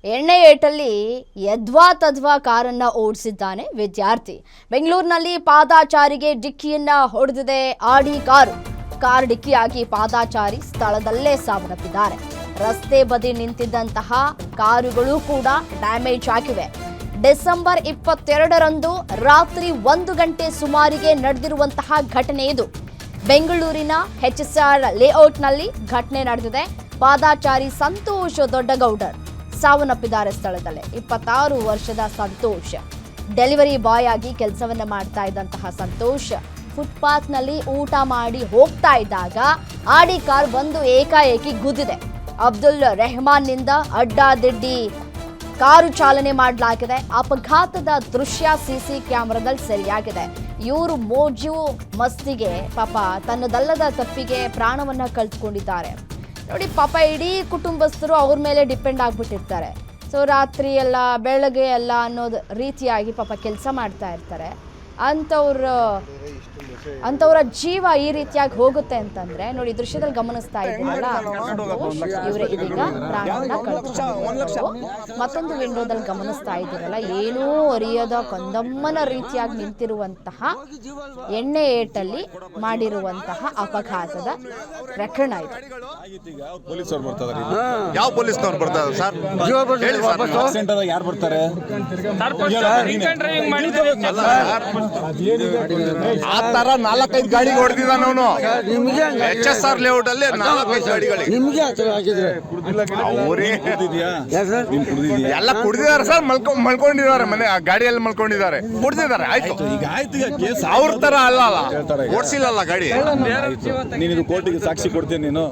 ಎಣ್ಣೆ ಏಟಲ್ಲಿ ಯದ್ವಾ ತದ್ವಾ ಕಾರನ್ನ ಓಡಿಸಿದ್ದಾನೆ ವಿದ್ಯಾರ್ಥಿ. ಬೆಂಗಳೂರಿನಲ್ಲಿ ಪಾದಾಚಾರಿಗೆ ಡಿಕ್ಕಿಯನ್ನ ಹೊಡೆದಿದೆ ಆಡಿ ಕಾರ್ ಡಿಕ್ಕಿಯಾಗಿ ಪಾದಾಚಾರಿ ಸ್ಥಳದಲ್ಲೇ ಸಾವನ್ನಪ್ಪಿದ್ದಾರೆ. ರಸ್ತೆ ಬದಿ ನಿಂತಿದ್ದಂತಹ ಕಾರುಗಳು ಕೂಡ ಡ್ಯಾಮೇಜ್ ಆಗಿವೆ. ಡಿಸೆಂಬರ್ 22ರಂದು ರಾತ್ರಿ 1 ಗಂಟೆ ಸುಮಾರಿಗೆ ನಡೆದಿರುವಂತಹ ಘಟನೆ ಇದು. ಬೆಂಗಳೂರಿನ HSR ಲೇಔಟ್ನಲ್ಲಿ ಘಟನೆ ನಡೆದಿದೆ. ಪಾದಾಚಾರಿ ಸಂತೋಷ್ ದೊಡ್ಡಗೌಡರ್ ಸಾವನ್ನಪ್ಪಿದ್ದಾರೆ ಸ್ಥಳದಲ್ಲೇ. 26 ವರ್ಷದ ಸಂತೋಷ್ ಡೆಲಿವರಿ ಬಾಯ್ ಆಗಿ ಕೆಲಸವನ್ನ ಮಾಡ್ತಾ ಇದ್ದಂತಹ ಸಂತೋಷ್ ಫುಟ್ಪಾತ್ನಲ್ಲಿ ಊಟ ಮಾಡಿ ಹೋಗ್ತಾ ಇದ್ದಾಗ ಆಡಿ ಕಾರ್ ಬಂದು ಏಕಾಏಕಿ ಗುದ್ದಿದೆ. ಅಬ್ದುಲ್ ರೆಹಮಾನ್ ನಿಂದ ಅಡ್ಡಾದಿಡ್ಡಿ ಕಾರು ಚಾಲನೆ ಮಾಡಲಾಗಿದೆ. ಅಪಘಾತದ ದೃಶ್ಯ ಸಿಸಿ ಕ್ಯಾಮೆರಾದಲ್ಲಿ ಸೆರೆಯಾಗಿದೆ. ಇವರು ಮೋಜು ಮಸ್ತಿಗೆ ಪಾಪ ತನ್ನದಲ್ಲದ ತಪ್ಪಿಗೆ ಪ್ರಾಣವನ್ನ ಕಳೆದುಕೊಂಡಿದ್ದಾರೆ. ನೋಡಿ ಪಾಪ ಇಡೀ ಕುಟುಂಬಸ್ಥರು ಅವ್ರ ಮೇಲೆ ಡಿಪೆಂಡ್ ಆಗ್ಬಿಟ್ಟಿರ್ತಾರೆ. ಸೊ ರಾತ್ರಿ ಎಲ್ಲ ಬೆಳಗ್ಗೆ ಎಲ್ಲ ಅನ್ನೋದು ರೀತಿಯಾಗಿ ಪಾಪ ಕೆಲಸ ಮಾಡ್ತಾ ಇರ್ತಾರೆ. ಅಂಥವ್ರ ಜೀವ ಈ ರೀತಿಯಾಗಿ ಹೋಗುತ್ತೆ ಅಂತಂದ್ರೆ ನೋಡಿ ದೃಶ್ಯದಲ್ಲಿ ಗಮನಿಸ್ತಾ ಇದ್ದೀರಲ್ಲ, ಇವರೇ ಇದೀಗ ಪ್ರಾಣವನ್ನ ಕಳೆದುಕೊಂಡಿದ್ದಾರೆ. ಮತ್ತೊಂದು ವಿಂಡೋದಲ್ಲಿ ಗಮನಿಸ್ತಾ ಇದ್ದೀರಲ್ಲ, ಏನೂ ಅರಿಯದ ಕಂದಮ್ಮನ ರೀತಿಯಾಗಿ ನಿಂತಿರುವಂತಹ ಎಣ್ಣೆ ಏಟಲ್ಲಿ ಮಾಡಿರುವಂತಹ ಅಪಘಾತದ ಪ್ರಕರಣ ಇದು. ಯಾವ ಪೊಲೀಸ್ನವ್ರು ಬರ್ತಾರೆ ಸರ್? ಯಾರು ಬರ್ತಾರೆ? ಆ ತರ 4-5 ಗಾಡಿಗೆ ಹೊಡೆದಿದ್ದಾನ ಅವನು. HSR ಲೇಔಟ್ ಅಲ್ಲಿ 4-5 ಗಾಡಿಗಳಿಗೆ ಎಲ್ಲ ಕುಡಿದಿದ್ದಾರೆ ಸರ್. ಮಲ್ಕೊಂಡಿದ್ದಾರೆ, ಮನೆ ಗಾಡಿಯಲ್ಲಿ ಮಲ್ಕೊಂಡಿದ್ದಾರೆ, ಕುಡ್ದಿದ್ದಾರೆ. ಆಯ್ತು, ಅವ್ರ ತರ ಅಲ್ಲ ಓಡಿಸಿಲ್ಲ ಗಾಡಿ. ನೀನು ಕೋರ್ಟಿಗೆ ಸಾಕ್ಷಿ ಕೊಡ್ತೀನಿ ನೀನು.